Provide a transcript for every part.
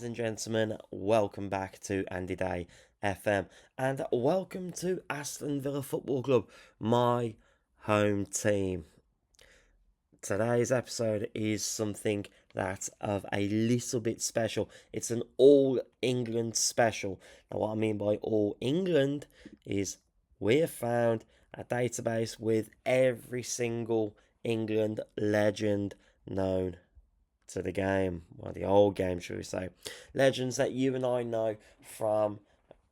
Ladies and gentlemen, welcome back to Andy Day FM and welcome to Aston Villa Football Club, my home team. Today's episode is something that's of a little bit special. It's an All England special. Now, what I mean by All England is we have found a database with every single England legend known to the game, well, the old game, should we say. Legends that you and I know from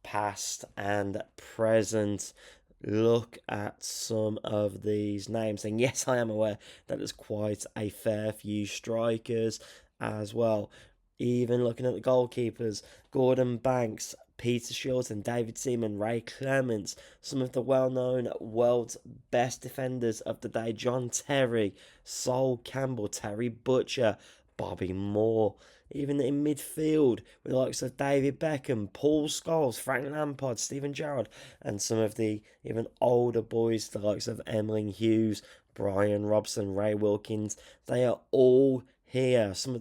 past and present. Look at some of these names, and yes, I am aware that there's quite a fair few strikers as well. Even looking at the goalkeepers, Gordon Banks, Peter Shilton, David Seaman, Ray Clements, some of the well-known world's best defenders of the day, John Terry, Sol Campbell, Terry Butcher, Bobby Moore. Even in midfield, with the likes of David Beckham, Paul Scholes, Frank Lampard, Steven Gerrard, and some of the even older boys, the likes of Emlyn Hughes, Brian Robson, Ray Wilkins. They are all here. Some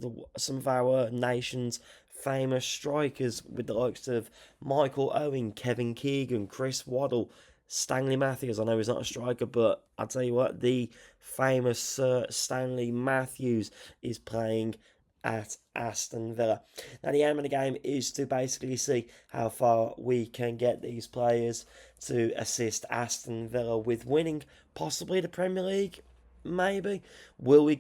of our nation's famous strikers, with the likes of Michael Owen, Kevin Keegan, Chris Waddle, Stanley Matthews. I know he's not a striker, but I'll tell you what, the famous Sir Stanley Matthews is playing at Aston Villa. Now, the aim of the game is to basically see how far we can get these players to assist Aston Villa with winning possibly the Premier League. Maybe will we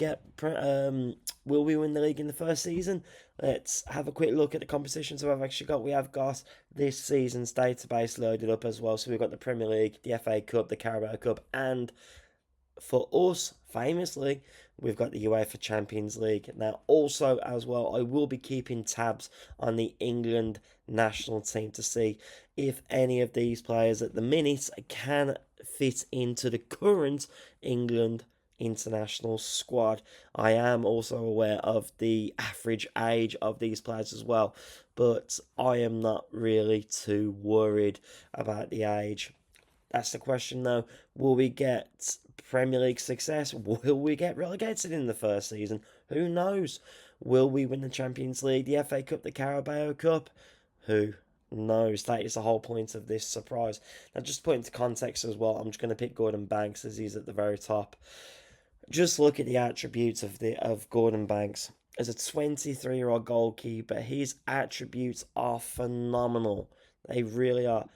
will we win the league in the first season? Let's have a quick look at the competitions we've actually got. We have got this season's database loaded up as well. So we've got the Premier League, the FA Cup, the Carabao Cup, and for us, famously, we've got the UEFA Champions League. Now, also as well, I will be keeping tabs on the England national team to see if any of these players at the minute can fit into the current England international squad. I am also aware of the average age of these players as well, but I am not really too worried about the age. That's the question though. Will we get Premier League success? Will we get relegated in the first season? Who knows? Will we win the Champions League, the FA Cup, the Carabao Cup? Who knows? That is the whole point of this surprise. Now, just to put into context as well, I'm just going to pick Gordon Banks as he's at the very top. Just look at the attributes of Gordon Banks. As a 23-year-old goalkeeper, his attributes are phenomenal. They really are.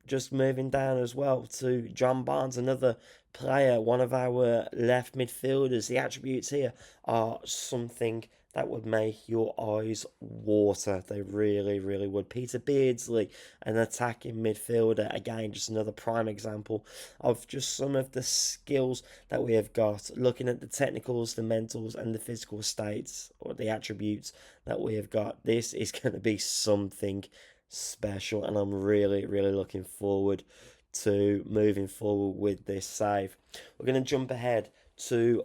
Just moving down as well to John Barnes, another player, one of our left midfielders. The attributes here are something that would make your eyes water. They really, really would. Peter Beardsley, an attacking midfielder. Again, just another prime example of just some of the skills that we have got. Looking at the technicals, the mentals, and the physical states, or the attributes that we have got. This is going to be something special, and I'm really, really looking forward to moving forward with this save. We're going to jump ahead to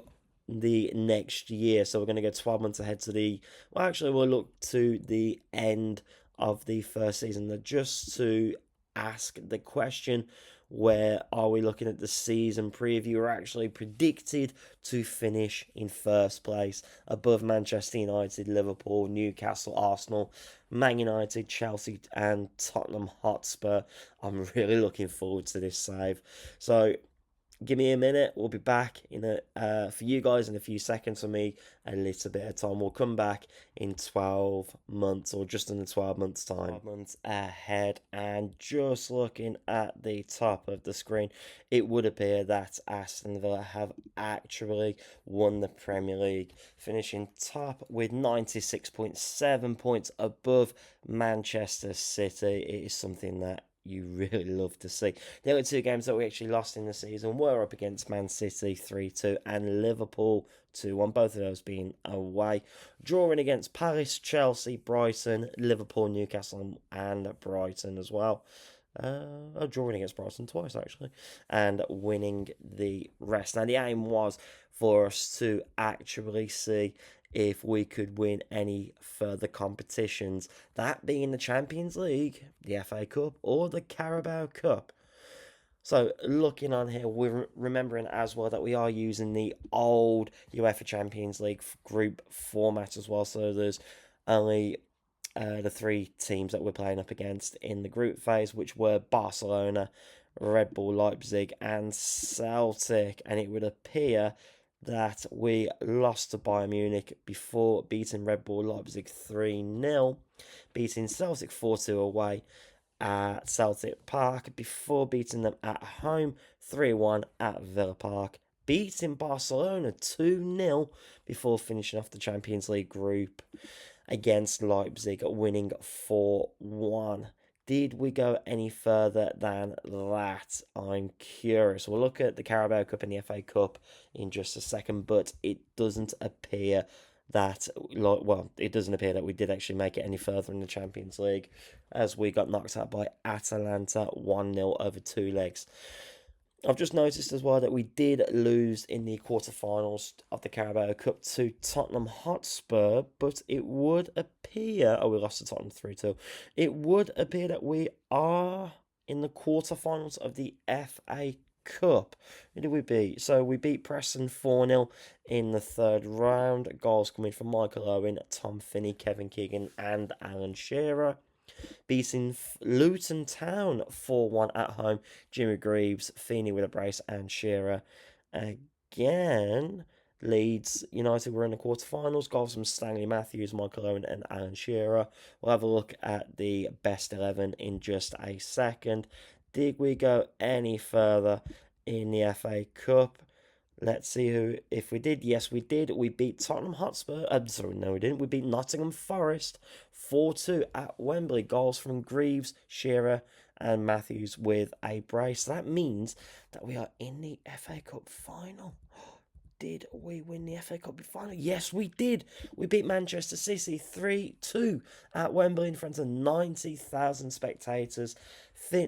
the next year, so we're going to go 12 months ahead to we'll look to the end of the first season, just to ask the question, where are we looking at the season preview? We're actually predicted to finish in first place, above Manchester United, Liverpool, Newcastle, Arsenal, Man United, Chelsea, and Tottenham Hotspur. I'm really looking forward to this save. So give me a minute. We'll be back for you guys in a few seconds. For me, a little bit of time. We'll come back in 12 months, or just under 12 months' time. 12 months ahead. And just looking at the top of the screen, it would appear that Aston Villa have actually won the Premier League, finishing top with 96.7 points above Manchester City. It is something that you really love to see. The only two games that we actually lost in the season were up against Man City 3-2 and Liverpool 2-1, both of those being away. Drawing against Palace, Chelsea, Brighton, Liverpool, Newcastle, and Brighton as well. Drawing against Brighton twice actually, and winning the rest. Now, the aim was for us to actually see if we could win any further competitions, that being the Champions League, the FA Cup, or the Carabao Cup. So looking on here, we're remembering as well that we are using the old UEFA Champions League group format as well. So there's only the three teams that we're playing up against in the group phase, which were Barcelona, Red Bull Leipzig, and Celtic. And it would appear that we lost to Bayern Munich before beating Red Bull Leipzig 3-0, beating Celtic 4-2 away at Celtic Park before beating them at home 3-1 at Villa Park, beating Barcelona 2-0 before finishing off the Champions League group against Leipzig, winning 4-1. Did we go any further than that? I'm curious. We'll look at the Carabao Cup and the FA Cup in just a second, but it doesn't appear that, well, it doesn't appear that we did actually make it any further in the Champions League, as we got knocked out by Atalanta 1-0 over two legs. I've just noticed as well that we did lose in the quarterfinals of the Carabao Cup to Tottenham Hotspur, but it would appear, we lost to Tottenham 3-2. It would appear that we are in the quarterfinals of the FA Cup. Who did we beat? So we beat Preston 4-0 in the third round. Goals coming from Michael Owen, Tom Finney, Kevin Keegan, and Alan Shearer. Beating Luton Town 4-1 at home. Jimmy Greaves, Feeney with a brace, and Shearer again. Leeds United were in the quarterfinals. Goals from Stanley Matthews, Michael Owen, and Alan Shearer. We'll have a look at the best 11 in just a second. Did we go any further in the FA Cup? Let's see if we did. Yes, we did. We beat Tottenham Hotspur. Sorry, no, we didn't. We beat Nottingham Forest 4-2 at Wembley. Goals from Greaves, Shearer, and Matthews with a brace. That means that we are in the FA Cup final. Did we win the FA Cup final? Yes, we did. We beat Manchester City 3-2 at Wembley in front of 90,000 spectators.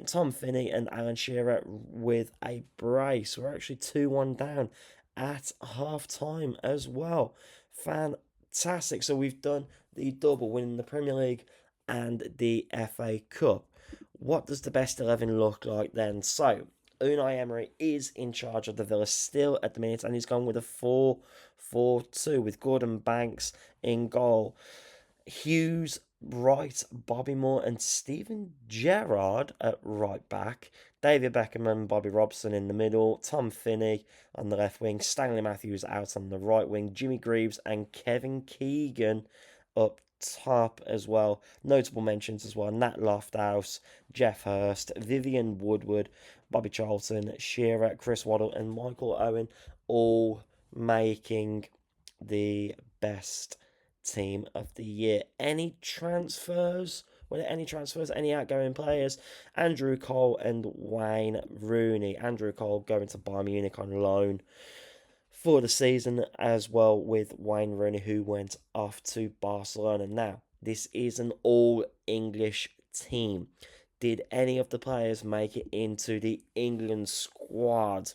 Tom Finney and Alan Shearer with a brace. We're actually 2-1 down at half time as well. Fantastic. So we've done the double, winning the Premier League and the FA Cup. What does the best 11 look like then? So Unai Emery is in charge of the Villa still at the minute, and he's gone with a 4-4-2 with Gordon Banks in goal. Hughes, right, Bobby Moore and Steven Gerrard at right back. David Beckham and Bobby Robson in the middle. Tom Finney on the left wing. Stanley Matthews out on the right wing. Jimmy Greaves and Kevin Keegan up top as well. Notable mentions as well: Nat Lofthouse, Jeff Hurst, Vivian Woodward, Bobby Charlton, Shearer, Chris Waddle, and Michael Owen, all making the best team of the year. Any transfers? Were there any transfers? Any outgoing players? Andrew Cole and Wayne Rooney. Andrew Cole going to Bayern Munich on loan for the season, as well with Wayne Rooney, who went off to Barcelona. Now, this is an all-English team. Did any of the players make it into the England squad?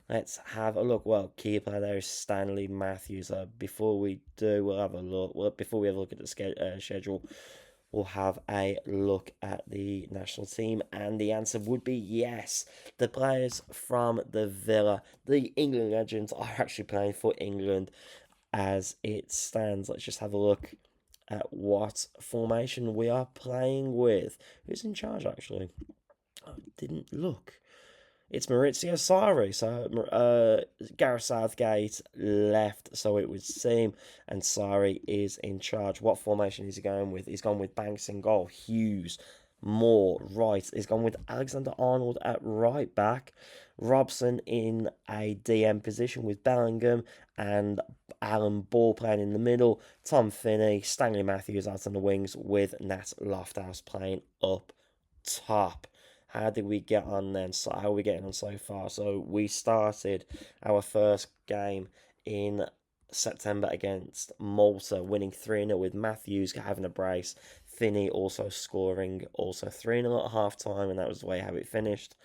Let's have a look. Well, key player there is Stanley Matthews. Before we do, we'll have a look. Well, before we have a look at the schedule, we'll have a look at the national team, and the answer would be yes. The players from the Villa, the England legends, are actually playing for England as it stands. Let's just have a look at what formation we are playing with. Who's in charge, actually? I didn't look. It's Maurizio Sarri. So Gareth Southgate left, so it would seem, and Sarri is in charge. What formation is he going with? He's gone with Banks in goal, Hughes, Moore, right. He's gone with Alexander Arnold at right back, Robson in a DM position with Bellingham, and Alan Ball playing in the middle, Tom Finney, Stanley Matthews out on the wings, with Nat Lofthouse playing up top. How did we get on then? So how are we getting on so far? So we started our first game in September against Malta, winning 3-0 with Matthews having a brace, Finney also scoring, also 3-0 at half time, and that was the way how it finished.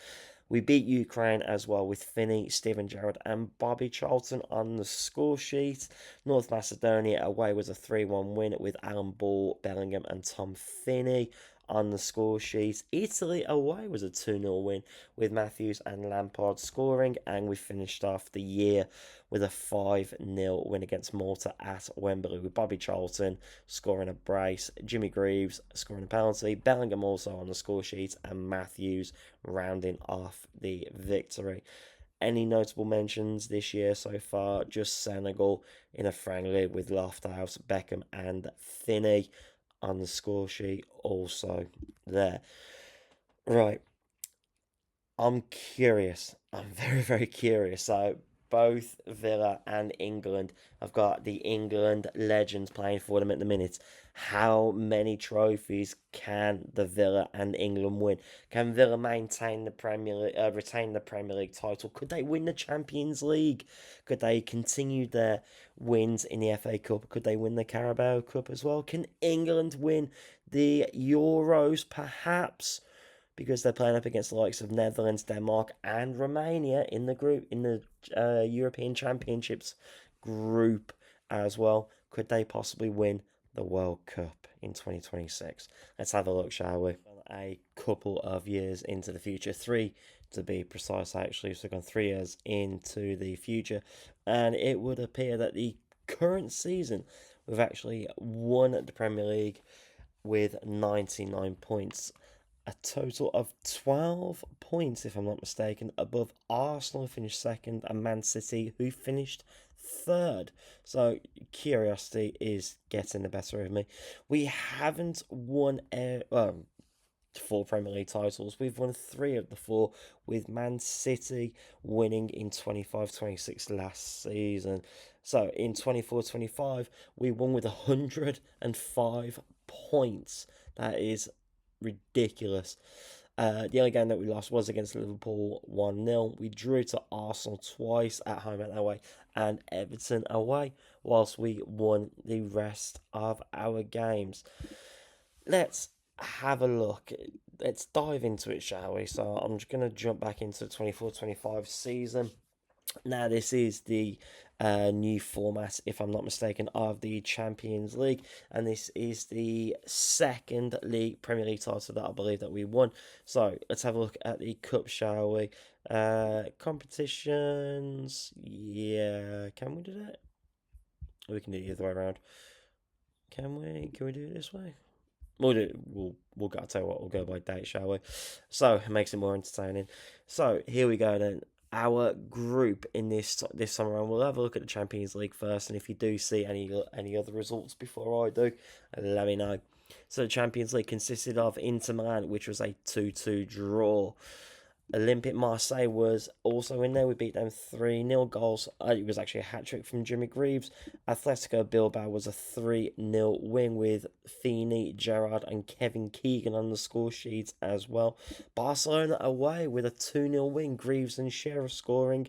We beat Ukraine as well with Finney, Steven Gerrard, and Bobby Charlton on the score sheet. North Macedonia away was a 3-1 win with Alan Ball, Bellingham, and Tom Finney. on the score sheet. Italy away was a 2-0 win with Matthews and Lampard scoring, and we finished off the year with a 5-0 win against Malta at Wembley with Bobby Charlton scoring a brace, Jimmy Greaves scoring a penalty, Bellingham also on the score sheet, and Matthews rounding off the victory. Any notable mentions this year so far? Just Senegal in a friendly with Lofthouse, Beckham, and Finney on the score sheet also there. Right, I'm curious. I'm very, very curious. So, both Villa and England have got the England legends playing for them at the minute. How many trophies can the Villa and England win? Can Villa maintain the retain the Premier League title? Could they win the Champions League? Could they continue their wins in the FA Cup? Could they win the Carabao Cup as well? Can England win the Euros perhaps? Because they're playing up against the likes of Netherlands, Denmark, and Romania in the group in the European Championships group as well. Could they possibly win the World Cup in 2026? Let's have a look, shall we? A couple of years into the future, 3 to be precise, actually. So, we've gone 3 years into the future, and it would appear that the current season we've actually won the Premier League with 99 points, a total of 12 points, if I'm not mistaken, above Arsenal, who finished second, and Man City, who finished third. So, curiosity is getting the better of me. We haven't won 4 Premier League titles. We've won 3 of the 4, with Man City winning in 25-26 last season. So, in 24-25, we won with 105 points. That is ridiculous. The only game that we lost was against Liverpool 1-0. We drew to Arsenal twice at home and away, and Everton away, whilst we won the rest of our games. Let's have a look. Let's dive into it, shall we? So I'm just going to jump back into the 24-25 season. Now, this is the new format, if I'm not mistaken, of the Champions League, and this is the second Premier League title that I believe that we won. So let's have a look at the cup, shall we? Competitions, yeah, can we do that? We can do it the other way around. Can we? Can we do it this way? We'll go. I'll tell you what. We'll go by date, shall we? So it makes it more entertaining. So here we go then. Our group in this summer round. We'll have a look at the Champions League first, and if you do see any other results before I do, let me know. So the Champions League consisted of Inter Milan, which was a 2-2 draw. Olympique Marseille was also in there. We beat them 3-0 goals. It was actually a hat-trick from Jimmy Greaves. Atletico Bilbao was a 3-0 win with Feeney, Gerrard and Kevin Keegan on the score sheet as well. Barcelona away with a 2-0 win. Greaves and Shearer scoring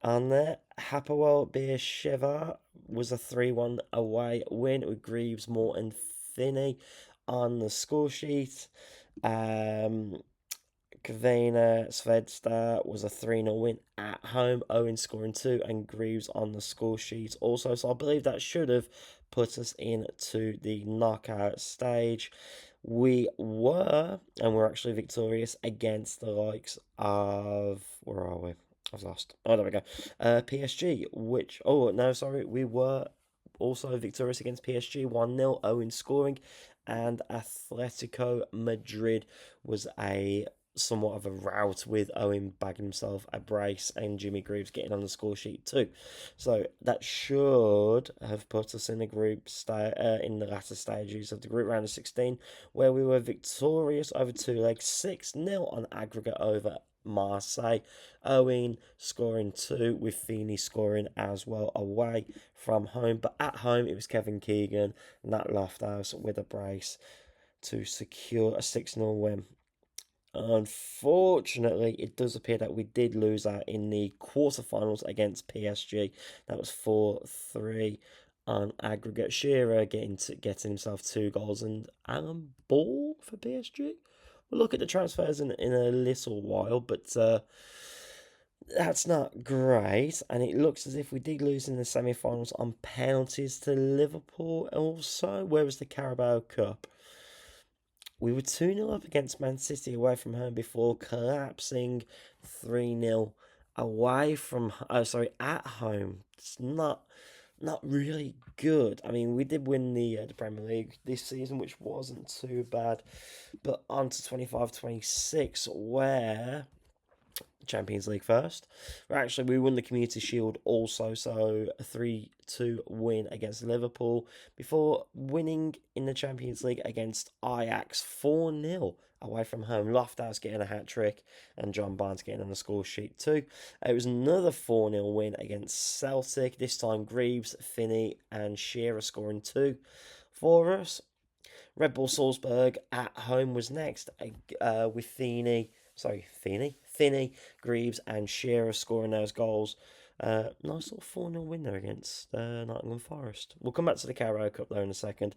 on there. Hapoel Beersheva was a 3-1 away win with Greaves, Moore and Finney on the score sheet. Kvena Zvezda was a 3-0 win at home. Owen scoring 2 and Greaves on the score sheet also. So I believe that should have put us into the knockout stage. We were, and we're actually victorious against the likes of, where are we? I've lost. Oh, there we go. PSG, we were also victorious against PSG, 1-0, Owen scoring, and Atletico Madrid was a somewhat of a rout with Owen bagging himself a brace and Jimmy Greaves getting on the score sheet too. So that should have put us in the in the latter stages of the group round of 16, where we were victorious over 2 legs, 6-0 on aggregate over Marseille. Owen scoring 2 with Feeney scoring as well away from home, but at home it was Kevin Keegan and that Lofthouse with a brace to secure a 6-0 win. Unfortunately, it does appear that we did lose out in the quarterfinals against PSG. That was 4-3 on aggregate. Shearer getting himself 2 goals, and Alan Ball for PSG. We'll look at the transfers in a little while, but that's not great. And it looks as if we did lose in the semi-finals on penalties to Liverpool also. Where was the Carabao Cup? We were 2-0 up against Man City away from home before collapsing 3-0 away from at home. It's not really good. I mean, we did win the Premier League this season, which wasn't too bad. But on to 25-26, where Champions League first. We won the Community Shield also, so a 3-2 win against Liverpool before winning in the Champions League against Ajax 4-0 away from home. Lofthouse getting a hat trick and John Barnes getting on the score sheet too. It was another 4-0 win against Celtic, this time Greaves, Finney, and Shearer scoring two for us. Red Bull Salzburg at home was next with Finney, Greaves, and Shearer scoring those goals. Nice little 4-0 win there against Nottingham Forest. We'll come back to the Carabao Cup though in a second.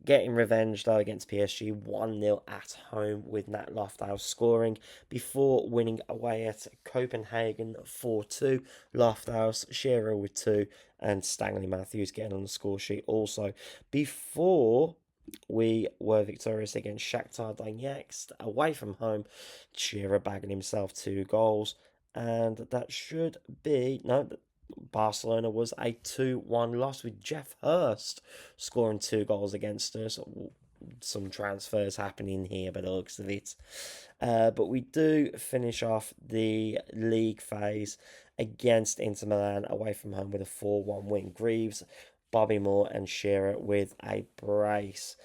Getting revenge though against PSG 1-0 at home with Nat Lofthouse scoring before winning away at Copenhagen 4-2. Lofthouse, Shearer with two, and Stanley Matthews getting on the score sheet also. Before we were victorious against Shakhtar Donetsk away from home. Shearer bagging himself two goals, and that should be no. Barcelona was a 2-1 loss with Jeff Hurst scoring two goals against us. Some transfers happening here by the looks of it. But we do finish off the league phase against Inter Milan away from home with a 4-1 win. Greaves, Bobby Moore, and Shearer with a brace.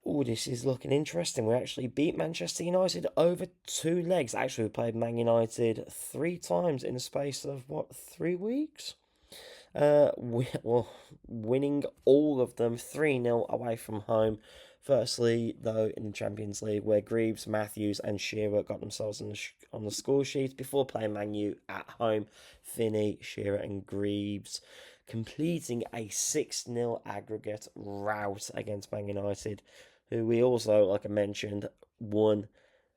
Oh, this is looking interesting. We actually beat Manchester United over two legs. Actually, we played Man United three times in the space of, 3 weeks? Winning all of them 3-0 away from home. Firstly, though, in the Champions League, where Greaves, Matthews, and Shearer got themselves on the score sheet before playing Man U at home. Finney, Shearer, and Greaves completing a 6-0 aggregate rout against Man United, who we also, like I mentioned, won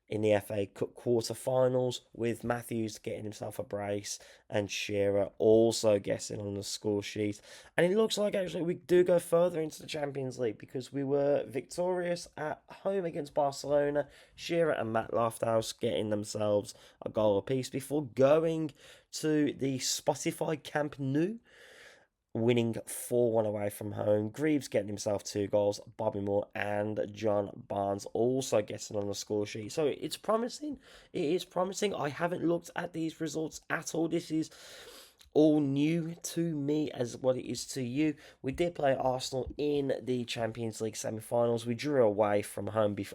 in the FA Cup quarter-finals, with Matthews getting himself a brace and Shearer also getting on the score sheet. And it looks like actually we do go further into the Champions League because we were victorious at home against Barcelona. Shearer and Matt Lofthouse getting themselves a goal apiece before going to the Spotify Camp Nou, winning 4-1 away from home. Greaves getting himself two goals. Bobby Moore and John Barnes also getting on the score sheet. So it's promising. It is promising. I haven't looked at these results at all. This is all new to me as what it is to you. We did play Arsenal in the Champions League semi-finals. We drew away from home. We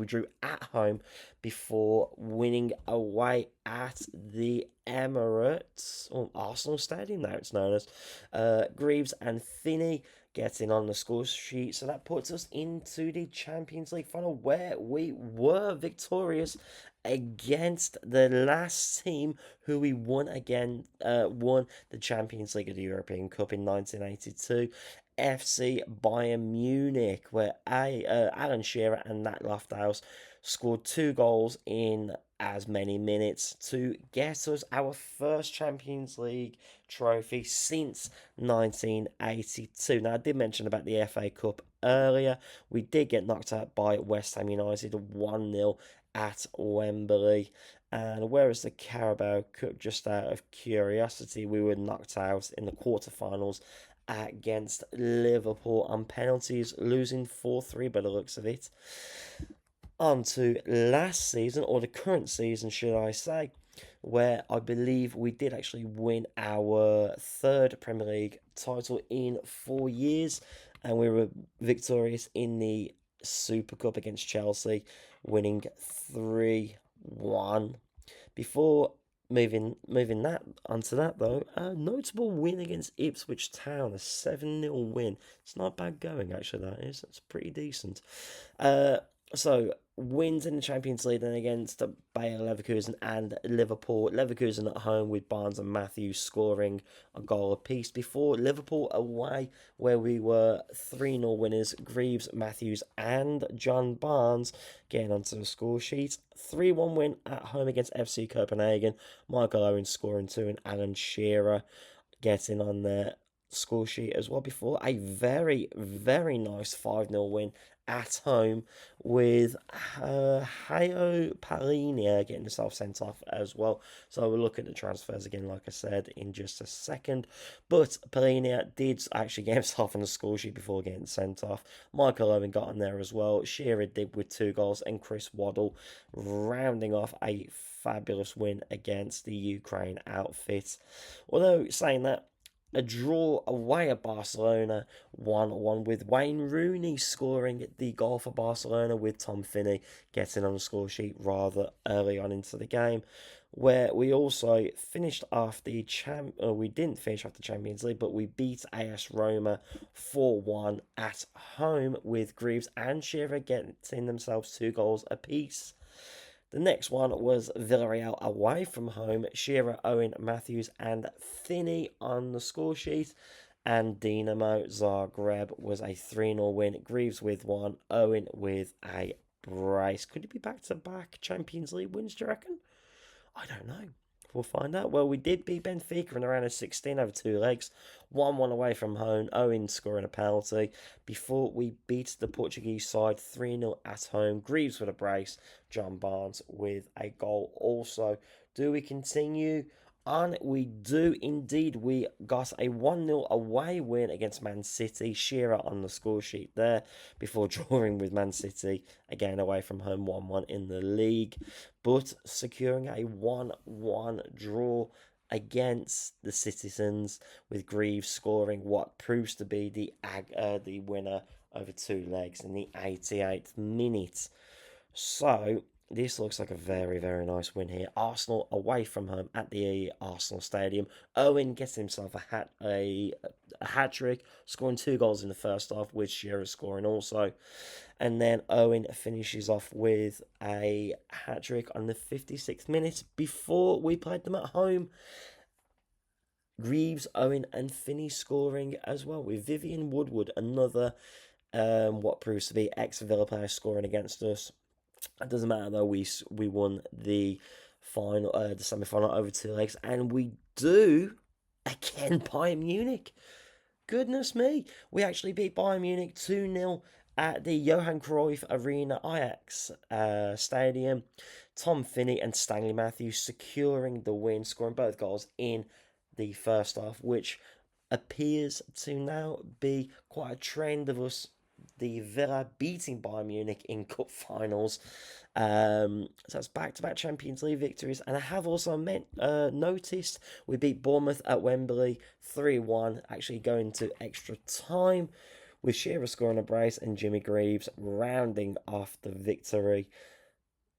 drew at home before winning away at the Emirates, or Arsenal Stadium now it's known as. Greaves and Finney getting on the score sheet. So that puts us into the Champions League final, where we were victorious against the last team who we won the Champions League of the European Cup in 1982, FC Bayern Munich, where Alan Shearer and Nat Lofthouse scored two goals in as many minutes to get us our first Champions League trophy since 1982. Now, I did mention about the FA Cup earlier. We did get knocked out by West Ham United 1-0 at Wembley. And whereas the Carabao Cup, just out of curiosity, we were knocked out in the quarterfinals against Liverpool on penalties, losing 4-3 by the looks of it. On to last season, or the current season, should I say, where I believe we did actually win our third Premier League title in 4 years, and we were victorious in the Super Cup against Chelsea, winning 3-1. Before moving that onto that though, a notable win against Ipswich Town, a 7-0 win. It's not bad going actually. That is. It's pretty decent. So wins in the Champions League then against Bayer Leverkusen and Liverpool. Leverkusen at home with Barnes and Matthews scoring a goal apiece before Liverpool away, where we were 3-0 winners. Greaves, Matthews and John Barnes getting onto the score sheet. 3-1 win at home against FC Copenhagen. Michael Owen scoring two and Alan Shearer getting on there score sheet as well before a very, very nice 5-0 win at home with Hayo Palinia getting himself sent off as well. So we'll look at the transfers again, like I said, in just a second. But Palinia did actually get himself on the score sheet before getting sent off. Michael Owen got on there as well. Shearer did with 2 goals, and Chris Waddle rounding off a fabulous win against the Ukraine outfit. Although, saying that, a draw away at Barcelona 1-1 with Wayne Rooney scoring the goal for Barcelona, with Tom Finney getting on the score sheet rather early on into the game, where we also finished off the we didn't finish off the Champions League, but we beat AS Roma 4-1 at home, with Greaves and Shearer getting themselves 2 goals apiece. The next one was Villarreal away from home. Shearer, Owen, Matthews, and Finney on the score sheet. And Dinamo Zagreb was a 3-0 win. Greaves with 1, Owen with a brace. Could it be back-to-back Champions League wins, do you reckon? I don't know. We'll find out. Well, we did beat Benfica in the round of 16 over 2 legs. 1-1 away from home. Owen scoring a penalty. Before we beat the Portuguese side 3-0 at home. Greaves with a brace. John Barnes with a goal also. Do we continue? And we do indeed. We got a 1-0 away win against Man City. Shearer on the score sheet there before drawing with Man City again away from home 1-1 in the league, but securing a 1-1 draw against the Citizens, with Greaves scoring what proves to be the winner over 2 legs in the 88th minute. So this looks like a very, very nice win here. Arsenal away from home at the Arsenal Stadium. Owen gets himself a hat trick, scoring 2 goals in the first half, with Shearer scoring also. And then Owen finishes off with a hat trick on the 56th minute before we played them at home. Greaves, Owen, and Finney scoring as well, with Vivian Woodward, another what proves to be ex-Villa player, scoring against us. It doesn't matter though. We won the final, the semi-final over 2 legs, and we do again Bayern Munich. Goodness me, we actually beat Bayern Munich 2-0 at the Johan Cruyff Arena Ajax Stadium. Tom Finney and Stanley Matthews securing the win, scoring both goals in the first half, which appears to now be quite a trend of us, the Villa beating Bayern Munich in cup finals. So that's back-to-back Champions League victories. And I have also noticed we beat Bournemouth at Wembley 3-1, actually going to extra time, with Shearer scoring a brace and Jimmy Greaves rounding off the victory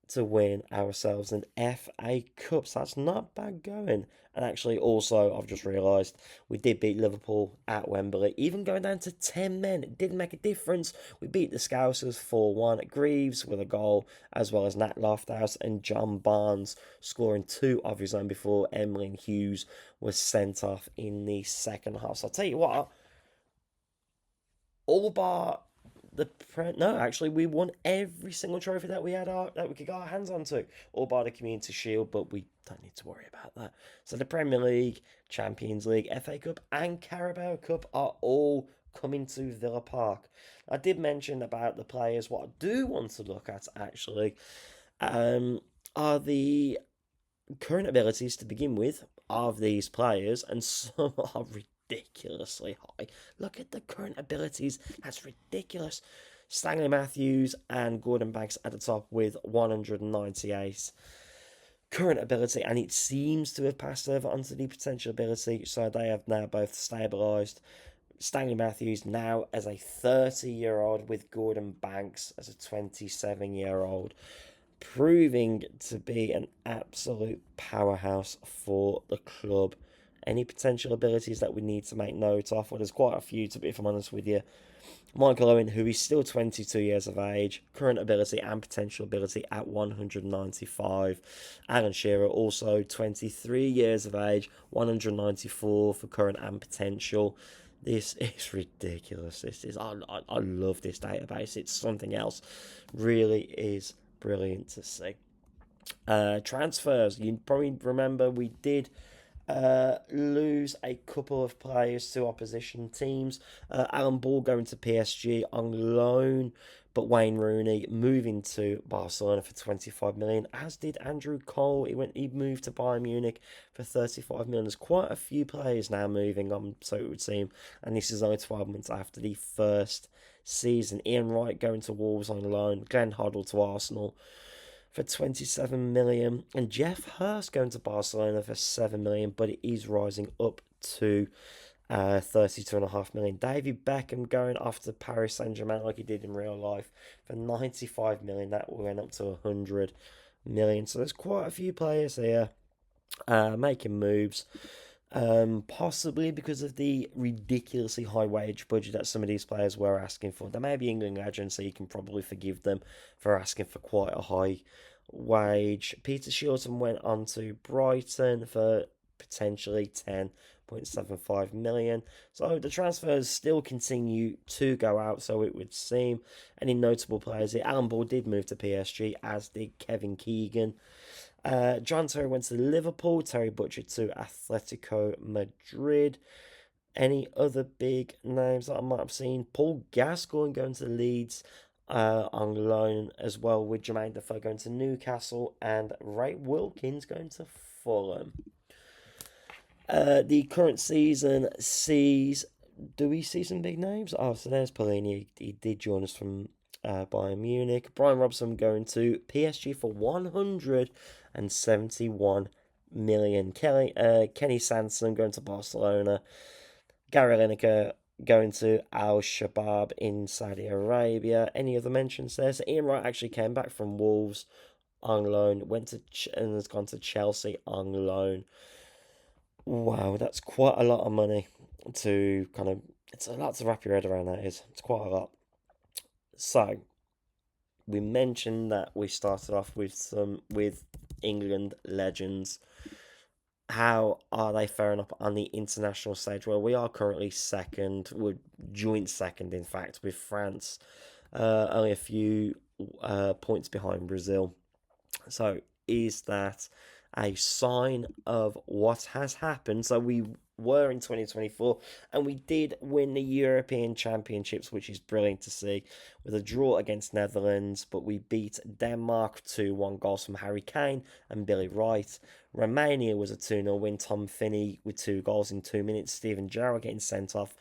to win ourselves an FA Cup. So that's not bad going. And actually, also, I've just realised we did beat Liverpool at Wembley, even going down to 10 men. It didn't make a difference. We beat the Scousers 4-1. Greaves with a goal, as well as Nat Lofthouse and John Barnes scoring 2 of his own before Emlyn Hughes was sent off in the second half. So I'll tell you what, all bar actually, we won every single trophy that we could get our hands onto, all bar the Community Shield, but we don't need to worry about that. So the Premier League, Champions League, FA Cup, and Carabao Cup are all coming to Villa Park. I did mention about the players. What I do want to look at actually are the current abilities to begin with of these players, and some are ridiculously high. Look at the current abilities. That's ridiculous. Stanley Matthews and Gordon Banks at the top with 198 current ability, and it seems to have passed over onto the potential ability, so they have now both stabilised. Stanley Matthews now as a 30-year-old, with Gordon Banks as a 27-year-old, proving to be an absolute powerhouse for the club. Any potential abilities that we need to make note of? Well, there's quite a few, to be, if I'm honest with you. Michael Owen, who is still 22 years of age, current ability and potential ability at 195. Alan Shearer, also 23 years of age, 194 for current and potential. This is ridiculous. This is I love this database. It's something else. Really is brilliant to see. Transfers. You probably remember we did Lose a couple of players to opposition teams. Alan Ball going to PSG on loan, but Wayne Rooney moving to Barcelona for 25 million, as did Andrew Cole. He moved to Bayern Munich for 35 million. There's quite a few players now moving on, so it would seem, and this is only 12 months after the first season. Ian Wright going to Wolves on loan, Glenn Hoddle to Arsenal for 27 million, and Jeff Hurst going to Barcelona for 7 million, but it is rising up to 32.5 million. David Beckham going off to Paris Saint Germain like he did in real life for 95 million. That went up to 100 million. So there's quite a few players here making moves. Possibly because of the ridiculously high wage budget that some of these players were asking for. They may be England legends, so you can probably forgive them for asking for quite a high wage. Peter Shilton went on to Brighton for potentially 10.75 million. So the transfers still continue to go out, so it would seem. Any notable players here? Alan Ball did move to PSG, as did Kevin Keegan. John Terry went to Liverpool, Terry Butcher to Atletico Madrid. Any other big names that I might have seen? Paul Gascoigne going to Leeds on loan as well, with Jermaine Defoe going to Newcastle and Ray Wilkins going to Fulham. The current season sees. Do we see some big names? Oh, so there's Pellegrini. He did join us from Bayern Munich. Brian Robson going to PSG for 171 million. Kenny Sanson going to Barcelona. Gary Lineker going to Al Shabab in Saudi Arabia. Any other mentions there? So Ian Wright actually came back from Wolves on loan, went to and has gone to Chelsea on loan. Wow, that's quite a lot of money to kind of. It's a lot to wrap your head around. That is, it's quite a lot. So we mentioned that we started off with England legends. How are they faring up on the international stage? Well, we are currently second. We're joint second, in fact, with France, only a few points behind Brazil. So is that a sign of what has happened? So we were in 2024 and we did win the European Championships, which is brilliant to see, with a draw against Netherlands, but we beat Denmark 2-1, goals from Harry Kane and Billy Wright. Romania was a 2-0 win, Tom Finney with 2 goals in 2 minutes, Steven Gerrard getting sent off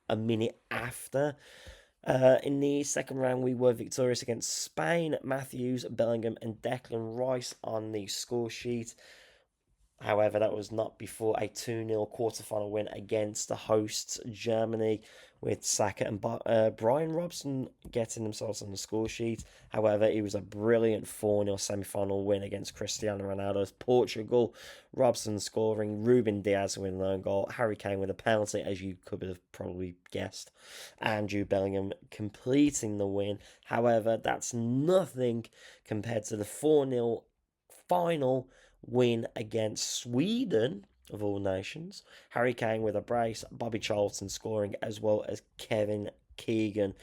a minute after. In the second round, we were victorious against Spain. Matthews, Bellingham, and Declan Rice on the score sheet. However, that was not before a 2-0 quarterfinal win against the hosts, Germany, with Saka and Brian Robson getting themselves on the score sheet. However, it was a brilliant 4-0 semi-final win against Cristiano Ronaldo's Portugal. Robson scoring, Ruben Diaz with an own goal, Harry Kane with a penalty, as you could have probably guessed, and Jude Bellingham completing the win. However, that's nothing compared to the 4-0 final win against Sweden, of all nations. Harry Kane with a brace, Bobby Charlton scoring, as well as Kevin Keegan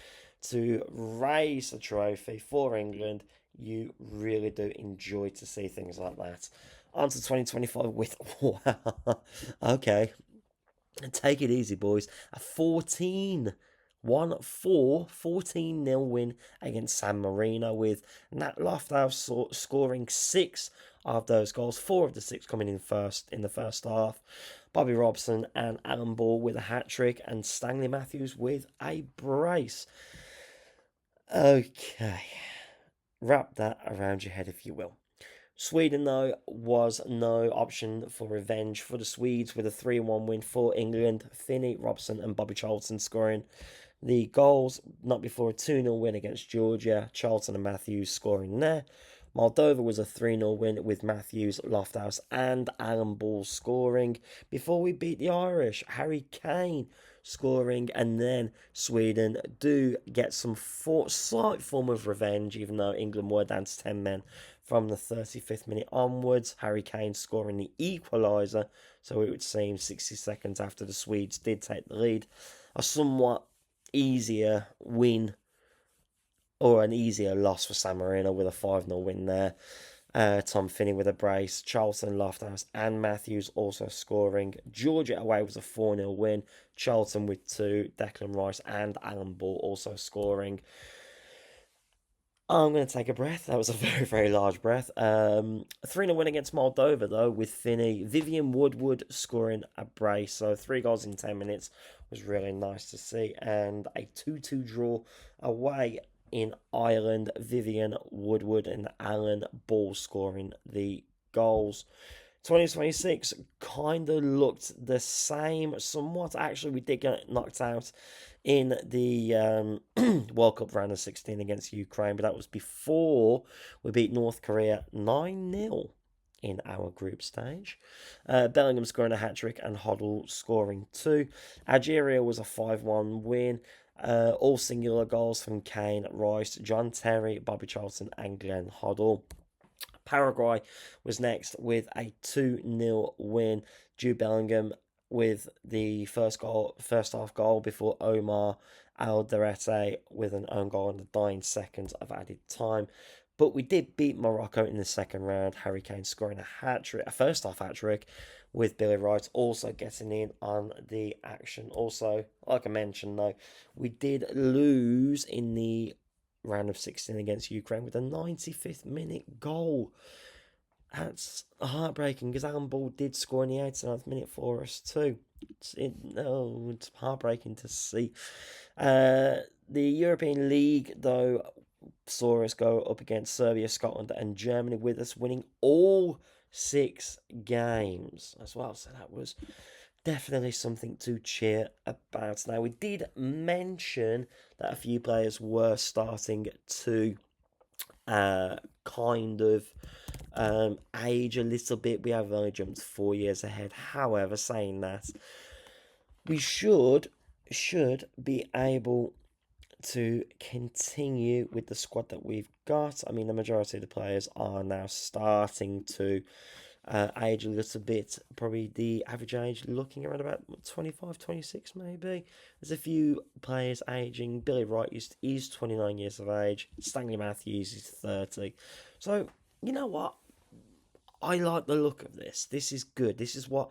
to raise the trophy for England. You really do enjoy to see things like that. On to 2025 with, wow, okay, take it easy, boys. A 14-0 win against San Marino, with Nat Lofthouse scoring 6 of those goals, 4 of the 6 coming in the first half. Bobby Robson and Alan Ball with a hat-trick, and Stanley Matthews with a brace. Okay, wrap that around your head if you will. Sweden, though, was no option for revenge for the Swedes, with a 3-1 win for England. Finney, Robson and Bobby Charlton scoring the goals, not before a 2-0 win against Georgia. Charlton and Matthews scoring there. Moldova was a 3-0 win with Matthews, Lofthouse and Alan Ball scoring before we beat the Irish. Harry Kane scoring, and then Sweden do get some slight form of revenge, even though England were down to 10 men from the 35th minute onwards. Harry Kane scoring the equaliser, so it would seem 60 seconds after the Swedes did take the lead. A somewhat easier win, or an easier loss for San Marino, with a 5-0 win there. Tom Finney with a brace, Charlton, Lofthouse, and Matthews also scoring. Georgia away was a 4-0 win. Charlton with 2, Declan Rice and Alan Ball also scoring. I'm going to take a breath. That was a very, very large breath. 3-0 win against Moldova, though, with Finney. Vivian Woodward scoring a brace. So 3 goals in 10 minutes was really nice to see. And a 2-2 draw away in Ireland. Vivian Woodward and Alan Ball scoring the goals. 2026 kind of looked the same somewhat. Actually, we did get knocked out in the World Cup round of 16 against Ukraine, but that was before we beat North Korea 9-0 in our group stage. Bellingham scoring a hat-trick and Hoddle scoring 2. Algeria was a 5-1 win. All singular goals from Kane, Rice, John Terry, Bobby Charlton and Glenn Hoddle. Paraguay was next with a 2-0 win. Jude Bellingham with the first half goal before Omar Alderete with an own goal in the dying seconds of added time. But we did beat Morocco in the second round. Harry Kane scoring a first half hat trick, with Billy Wright also getting in on the action. Also, like I mentioned, though, we did lose in the round of 16 against Ukraine with a 95th minute goal. That's heartbreaking because Alan Ball did score in the 89th minute for us too. It's heartbreaking to see. The European League, though, saw us go up against Serbia, Scotland and Germany, with us winning all 6 games as well. So that was definitely something to cheer about. Now, we did mention that a few players were starting to kind of age a little bit. We have only jumped 4 years ahead. However, saying that, we should be able to continue with the squad that we've got. I mean, the majority of the players are now starting to age a little bit. Probably the average age looking around about 25, 26 maybe. There's a few players aging. Billy Wright is 29 years of age. Stanley Matthews is 30. So, you know what? I like the look of this. This is good. This is what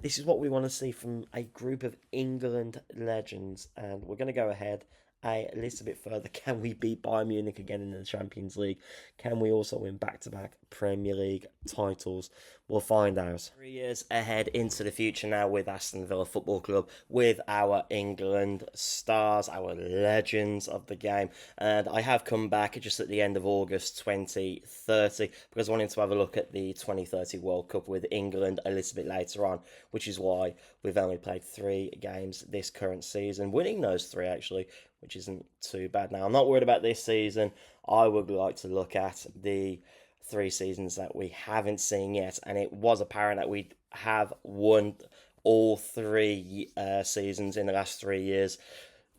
we want to see from a group of England legends. And we're going to go ahead a little bit further. Can we beat Bayern Munich again in the Champions League? Can we also win back-to-back Premier League titles? We'll find out. 3 years ahead into the future now with Aston Villa Football Club, with our England stars, our legends of the game. And I have come back just at the end of August 2030 because I wanted to have a look at the 2030 World Cup with England a little bit later on, which is why we've only played 3 games this current season, winning those 3 actually, which isn't too bad. Now, I'm not worried about this season. I would like to look at the 3 seasons that we haven't seen yet, and it was apparent that we have won all 3 seasons in the last 3 years,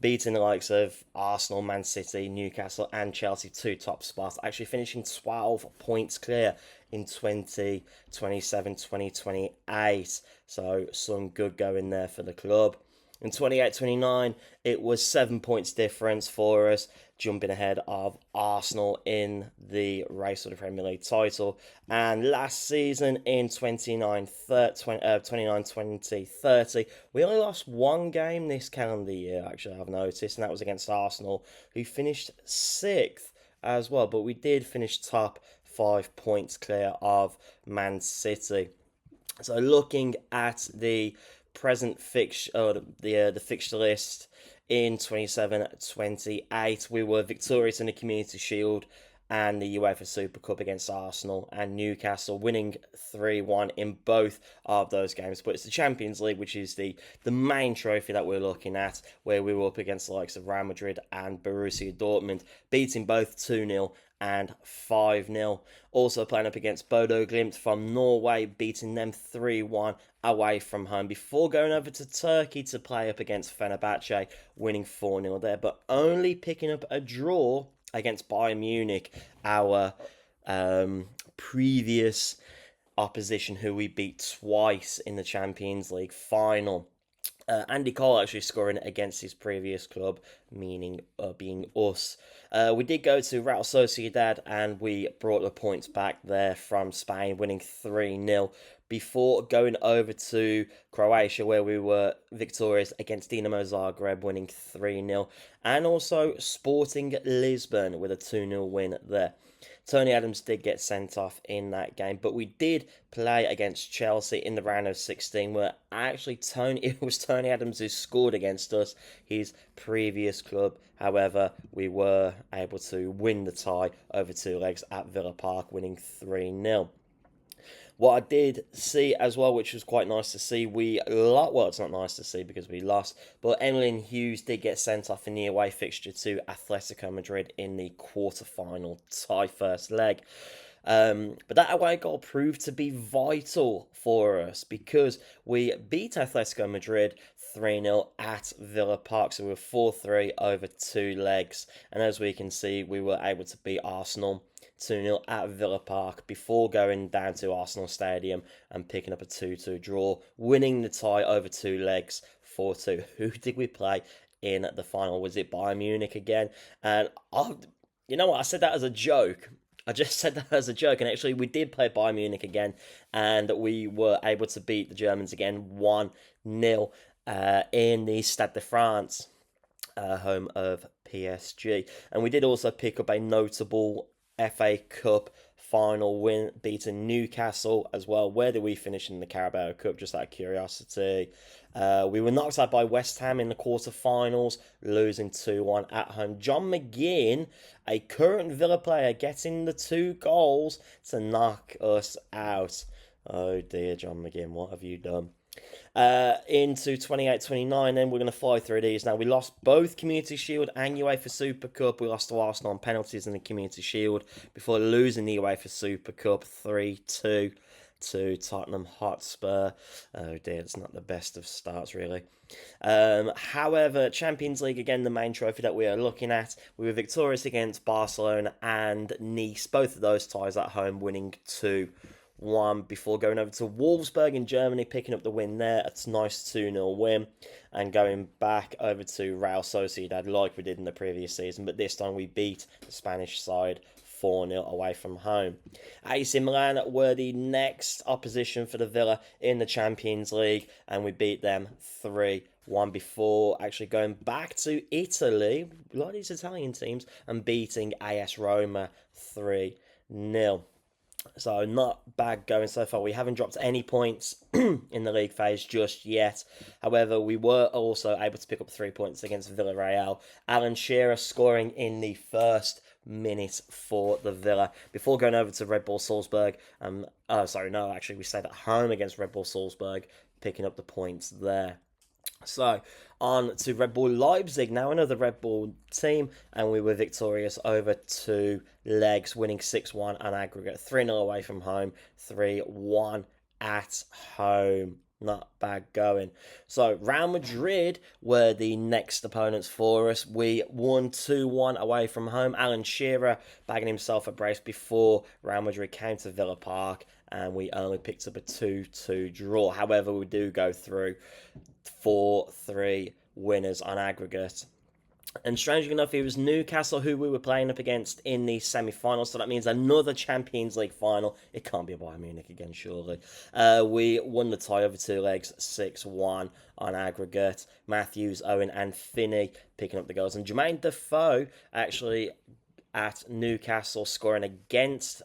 beating the likes of Arsenal, Man City, Newcastle and Chelsea to top spots, actually finishing 12 points clear in 2027, 2028. So some good going there for the club. In 28-29, it was 7 points difference for us, jumping ahead of Arsenal in the race for the Premier League title. And last season in 29-20-30, we only lost 1 game this calendar year, actually, I've noticed, and that was against Arsenal, who finished 6th as well. But we did finish top, 5 points clear of Man City. So looking at the present fixture, the fixture list in 27-28, we were victorious in the Community Shield and the UEFA Super Cup against Arsenal and Newcastle, winning 3-1 in both of those games. But it's the Champions League, which is the main trophy that we're looking at, where we were up against the likes of Real Madrid and Borussia Dortmund, beating both 2-0 and 5-0. Also playing up against Bodo Glimt from Norway, beating them 3-1 away from home, before going over to Turkey to play up against Fenerbahce, winning 4-0 there, but only picking up a draw against Bayern Munich, our previous opposition, who we beat twice in the Champions League final. Andy Cole actually scoring against his previous club, meaning being us. We did go to Real Sociedad and we brought the points back there from Spain, winning 3-0 before going over to Croatia, where we were victorious against Dinamo Zagreb, winning 3-0, and also Sporting Lisbon with a 2-0 win there. Tony Adams did get sent off in that game, but we did play against Chelsea in the round of 16, where actually it was Tony Adams who scored against us, his previous club. However, we were able to win the tie over 2 legs at Villa Park, winning 3-0. What I did see as well, which was quite nice to see, well, it's not nice to see because we lost, but Emlyn Hughes did get sent off in the away fixture to Atletico Madrid in the quarter-final tie first leg. But that away goal proved to be vital for us because we beat Atletico Madrid 3-0 at Villa Park. So we were 4-3 over 2 legs. And as we can see, we were able to beat Arsenal 2-0 at Villa Park before going down to Arsenal Stadium and picking up a 2-2 draw, winning the tie over 2 legs 4-2. Who did we play in the final? Was it Bayern Munich again? And you know what? I said that as a joke. I just said that as a joke, and actually we did play Bayern Munich again, and we were able to beat the Germans again 1-0 in the Stade de France, home of PSG. And we did also pick up a notable FA Cup final win, beating Newcastle as well. Where did we finish in the Carabao Cup? Just out of curiosity. We were knocked out by West Ham in the quarterfinals, losing 2-1 at home. John McGinn, a current Villa player, getting the 2 goals to knock us out. Oh dear, John McGinn, what have you done? Into 28-29, then we're going to fly through these. Now, we lost both Community Shield and UEFA Super Cup. We lost to Arsenal on penalties in the Community Shield before losing the UEFA Super Cup 3-2 to Tottenham Hotspur. Oh dear, it's not the best of starts, really. However, Champions League, again, the main trophy that we are looking at. We were victorious against Barcelona and Nice, both of those ties at home, winning 2-1 before going over to Wolfsburg in Germany, picking up the win there. It's a nice 2-0 win, and going back over to Real Sociedad like we did in the previous season, but this time we beat the Spanish side 4-0 away from home. AC Milan were the next opposition for the Villa in the Champions League, and we beat them 3-1 before actually going back to Italy, a lot of these Italian teams, and beating AS Roma 3-0. So not bad going so far. We haven't dropped any points in the league phase just yet. However, we were also able to pick up 3 points against Villarreal. Alan Shearer scoring in the first minute for the Villa before going over to Red Bull Salzburg. We stayed at home against Red Bull Salzburg, picking up the points there. So, on to Red Bull Leipzig, now another Red Bull team, and we were victorious over 2 legs, winning 6-1 on aggregate, 3-0 away from home, 3-1 at home. Not bad going. So, Real Madrid were the next opponents for us. We won 2-1 away from home. Alan Shearer bagging himself a brace before Real Madrid came to Villa Park, and we only picked up a 2-2 draw. However, we do go through 4-3 winners on aggregate. And strangely enough, it was Newcastle who we were playing up against in the semi-finals, so that means another Champions League final. It can't be a Bayern Munich again, surely. We won the tie over 2 legs, 6-1 on aggregate. Matthews, Owen and Finney picking up the goals. And Jermaine Defoe actually at Newcastle, scoring against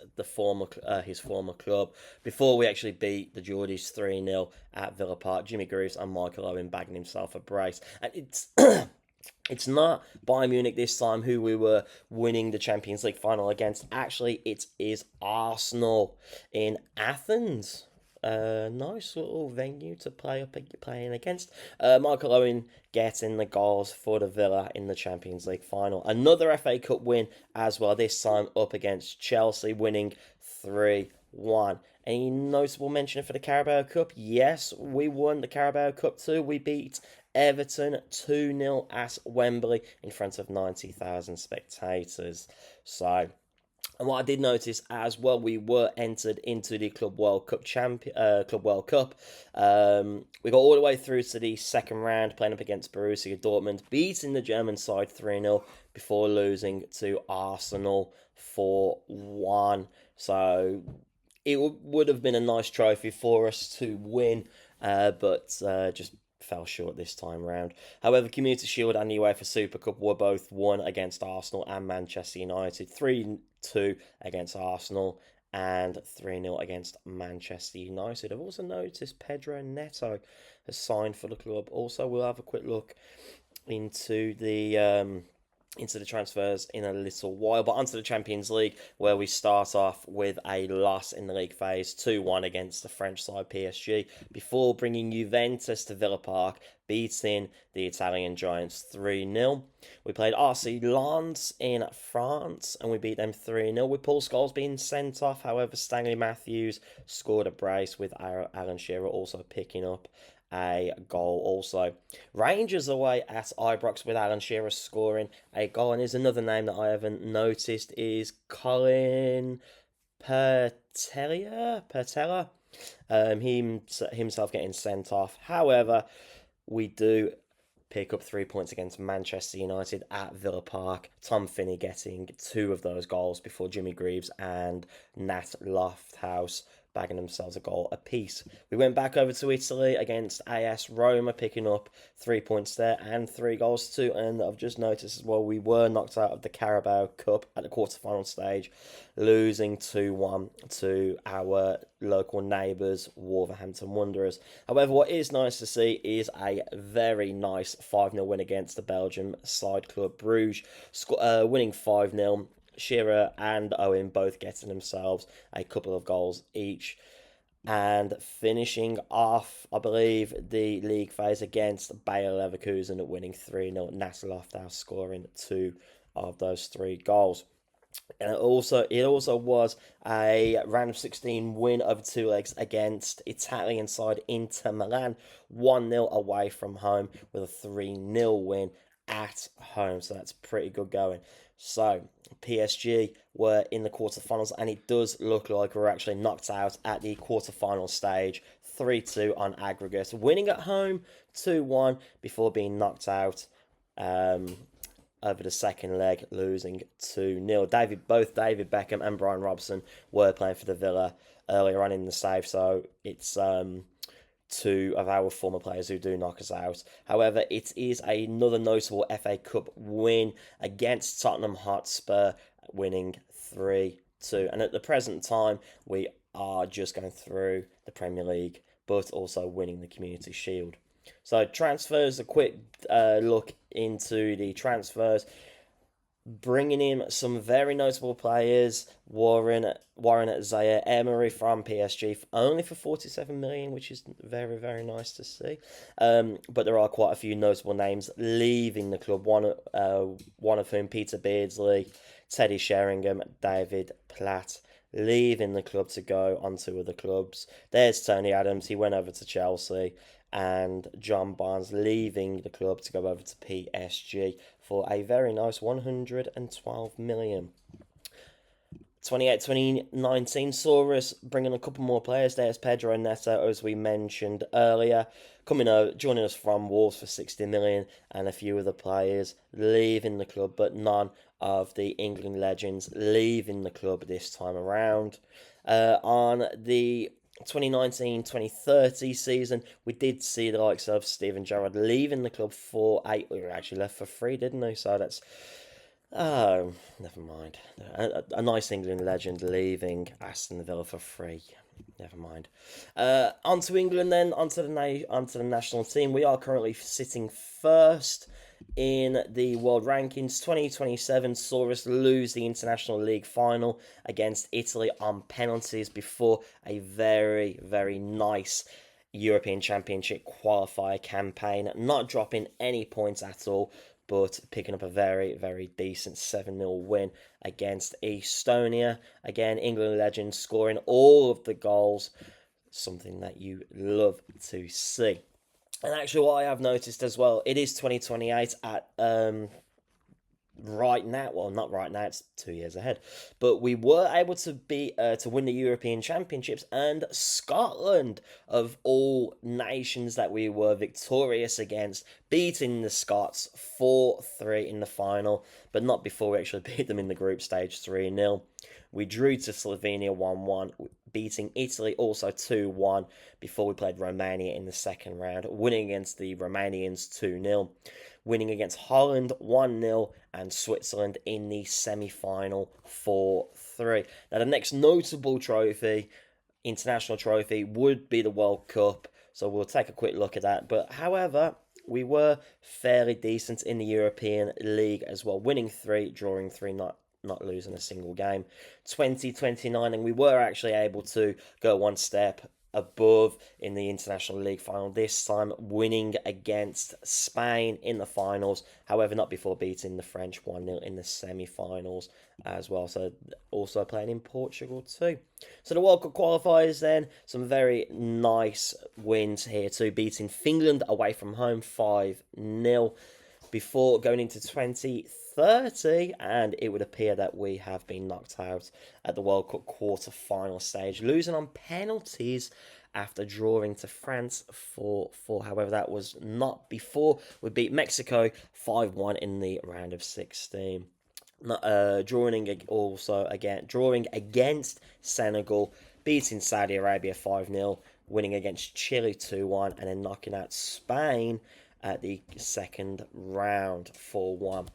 his former club before we actually beat the Geordies 3-0 at Villa Park. Jimmy Greaves and Michael Owen bagging himself a brace. And it's it's not Bayern Munich this time who we were winning the Champions League final against. Actually, it is Arsenal in Athens. Nice little venue to playing against. Michael Owen getting the goals for the Villa in the Champions League final. Another FA Cup win as well, this time up against Chelsea, winning 3-1. Any notable mention for the Carabao Cup? Yes, we won the Carabao Cup too. We beat Everton 2-0 at Wembley in front of 90,000 spectators. So, And what I did notice as well, we were entered into the Club World Cup. We got all the way through to the second round, playing up against Borussia Dortmund, beating the German side 3-0 before losing to Arsenal 4-1. So it would have been a nice trophy for us to win, but just fell short this time round. However, Community Shield and the UEFA Super Cup were both won against Arsenal and Manchester United. 3-2 against Arsenal and 3-0 against Manchester United. I've also noticed Pedro Neto has signed for the club. Also, we'll have a quick look into the transfers in a little while. But onto the Champions League, where we start off with a loss in the league phase, 2-1 against the French side PSG, before bringing Juventus to Villa Park, beating the Italian Giants 3-0. We played RC Lens in France, and we beat them 3-0, with Paul Scholes being sent off. However, Stanley Matthews scored a brace, with Alan Shearer also picking up a goal also. Rangers away at Ibrox, with Alan Shearer scoring a goal. And here's another name that I haven't noticed is Colin Pertella. Himself getting sent off. However, we do pick up 3 points against Manchester United at Villa Park. Tom Finney getting two of those goals before Jimmy Greaves and Nat Lofthouse bagging themselves a goal apiece. We went back over to Italy against AS Roma, picking up 3 points there and 3 goals too. And I've just noticed as well, we were knocked out of the Carabao Cup at the quarterfinal stage, losing 2-1 to our local neighbours, Wolverhampton Wanderers. However, what is nice to see is a very nice 5-0 win against the Belgium side Club Bruges, winning 5-0. Shearer and Owen both getting themselves a couple of goals each. And finishing off, I believe, the league phase against Bayer Leverkusen, winning 3-0. Nasser Lofthouse scoring two of those 3 goals. And it also was a round of 16 win over 2 legs against Italian side Inter Milan, 1-0 away from home, with a 3-0 win at home. So that's pretty good going. So PSG were in the quarterfinals, and it does look like we're actually knocked out at the quarterfinal stage, 3-2 on aggregate, winning at home 2-1 before being knocked out over the second leg, losing 2-0. Both David Beckham and Brian Robson were playing for the Villa earlier on in the save, so it's two of our former players who do knock us out. However, it is another notable FA Cup win against Tottenham Hotspur, winning 3-2. And at the present time, we are just going through the Premier League, but also winning the Community Shield. So transfers, a quick look into the transfers. Bringing in some very notable players, Warren Zaire-Emery from PSG, only for 47 million, which is very, very nice to see. But there are quite a few notable names leaving the club. One of whom, Peter Beardsley, Teddy Sheringham, David Platt, leaving the club to go on to other clubs. There's Tony Adams, he went over to Chelsea, and John Barnes leaving the club to go over to PSG for a very nice 112 million. 2019 saw us bringing a couple more players. There's Pedro Neto, as we mentioned earlier, joining us from Wolves for 60 million, and a few other players leaving the club, but none of the England legends leaving the club this time around. On the 2019-2030 season, we did see the likes of Steven Gerrard leaving the club for we actually left for free, didn't they? So that's never mind. A nice England legend leaving Aston Villa for free. Never mind. On to England then. Onto the national team. We are currently sitting first in the world rankings. 2027 saw us lose the International League final against Italy on penalties before a very, very nice European Championship qualifier campaign, not dropping any points at all, but picking up a very, very decent 7-0 win against Estonia. Again, England legends scoring all of the goals, something that you love to see. And actually, what I have noticed as well, it is 2028 at right now, well, not right now, it's 2 years ahead, but we were able to win the European Championships, and Scotland, of all nations that we were victorious against, beating the Scots 4-3 in the final, but not before we actually beat them in the group stage 3-0. We drew to Slovenia 1-1, beating Italy also 2-1 before we played Romania in the second round, winning against the Romanians 2-0, winning against Holland 1-0, and Switzerland in the semi-final 4-3. Now, the next notable trophy, international trophy, would be the World Cup, so we'll take a quick look at that. But however, we were fairly decent in the European League as well, winning 3, drawing 3, not losing a single game. 2029, and we were actually able to go one step above in the International League final, this time winning against Spain in the finals, however not before beating the French 1-0 in the semi-finals as well, so also playing in Portugal too. So the World Cup qualifiers then, some very nice wins here too, beating Finland away from home 5-0 before going into 2030, and it would appear that we have been knocked out at the World Cup quarter-final stage, losing on penalties after drawing to France 4-4. However, that was not before we beat Mexico 5-1 in the round of 16. Drawing against Senegal, beating Saudi Arabia 5-0, winning against Chile 2-1, and then knocking out Spain at the second round 4-1.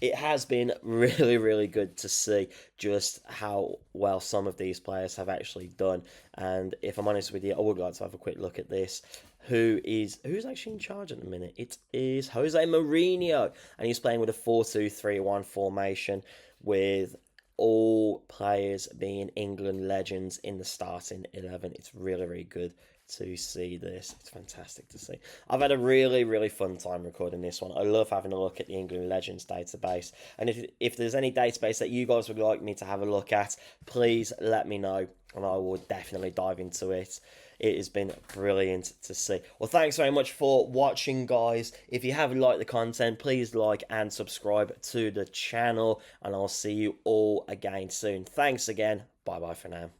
It has been really, really good to see just how well some of these players have actually done. And if I'm honest with you, I would like to have a quick look at this. Who's actually in charge at the minute? It is Jose Mourinho, and he's playing with a 4-2-3-1 formation, with all players being England legends in the starting 11. It's really, really good to see this. It's fantastic to see. I've had a really, really fun time recording this one. I love having a look at the England Legends database. And if there's any database that you guys would like me to have a look at, please let me know, and I will definitely dive into it. It has been brilliant to see. Well, thanks very much for watching, guys. If you have liked the content, please like and subscribe to the channel, and I'll see you all again soon. Thanks again. Bye-bye for now.